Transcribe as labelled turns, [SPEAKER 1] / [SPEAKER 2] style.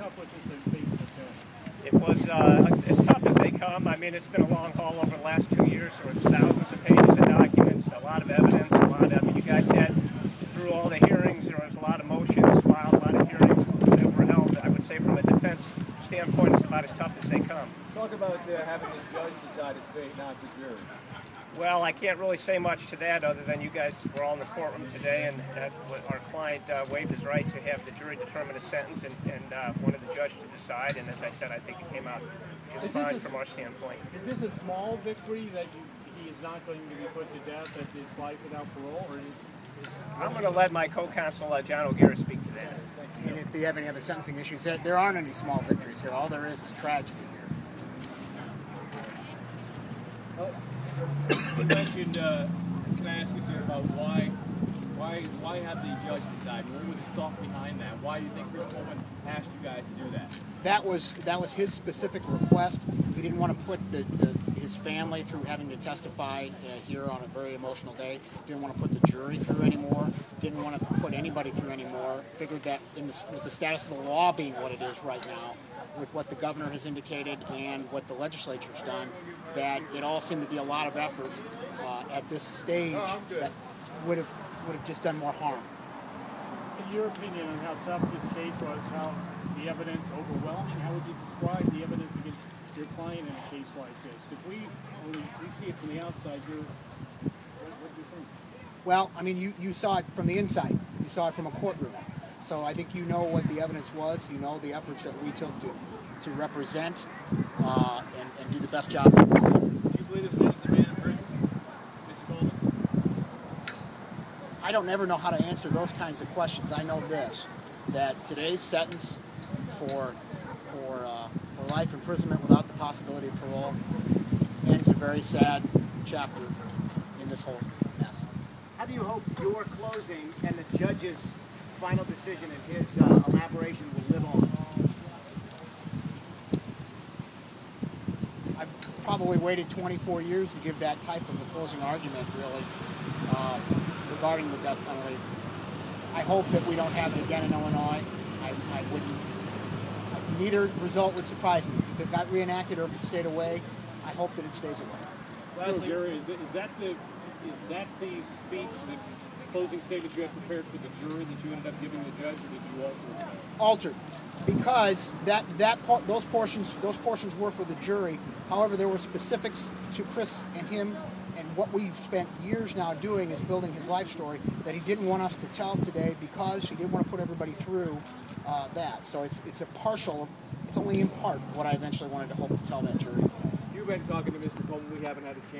[SPEAKER 1] tough was this in facing the film?
[SPEAKER 2] It was as tough as they come. I mean, it's been a long haul over the last 2 years, so it's thousands of pages of documents, a lot of evidence, you guys said through all the hearings, there was a lot of motions filed, a lot of hearings that were held. I would say from a defense standpoint, it's about as tough as they come.
[SPEAKER 3] Talk about having the judge decide his fate, not the jury.
[SPEAKER 2] Well, I can't really say much to that other than you guys were all in the courtroom today, and our client waived his right to have the jury determine a sentence and wanted the judge to decide. And as I said, I think it came out just fine from our standpoint.
[SPEAKER 1] Is this a small victory that he is not going to be put to death, that it's life without parole, or
[SPEAKER 2] I'm going to let my co-counsel John O'Gara speak to that.
[SPEAKER 4] And if you have any other sentencing issues, there aren't any small victories here. All there is tragedy here.
[SPEAKER 3] You mentioned, can I ask you, sir, about why have the judge decide? What was the thought behind that? Why do you think Chris Coleman asked you guys to do that?
[SPEAKER 4] That was his specific request. He didn't want to put his family through having to testify here on a very emotional day. Didn't want to put the jury through anymore. Didn't want to put anybody through anymore. Figured that with the status of the law being what it is right now, with what the governor has indicated and what the legislature's done, that it all seemed to be a lot of effort at this stage that would have just done more harm.
[SPEAKER 1] in your opinion on how tough this case was, how the evidence overwhelming, how would you describe the evidence against your client in a case like this? Because we see it from the outside. What do you think?
[SPEAKER 4] Well, I mean, you saw it from the inside. You saw it from a courtroom. So I think you know what the evidence was. You know the efforts that we took to represent and do the best job.
[SPEAKER 3] Do you believe this man is a man in prison, Mr. Coleman?
[SPEAKER 4] I don't ever know how to answer those kinds of questions. I know this, that today's sentence for life imprisonment without the possibility of parole ends a very sad chapter in this whole mess.
[SPEAKER 5] How do you hope your closing and the judge's final decision and his elaboration will live on?
[SPEAKER 4] I've probably waited 24 years to give that type of a closing argument, really, regarding the death penalty. I hope that we don't have it again in Illinois. I wouldn't. Neither result would surprise me. If it got reenacted or if it stayed away, I hope that it stays away.
[SPEAKER 1] Lastly, Gary, is that the speech, the closing statement you had prepared for the jury that you ended up giving the judge, or did you alter it?
[SPEAKER 4] Altered, because those portions were for the jury. However, there were specifics to Chris and him, and what we've spent years now doing is building his life story that he didn't want us to tell today because he didn't want to put everybody through that. So it's a partial, it's only in part what I eventually wanted to hope to tell that jury.
[SPEAKER 3] You've been talking to Mr. Coleman. We haven't had a chance.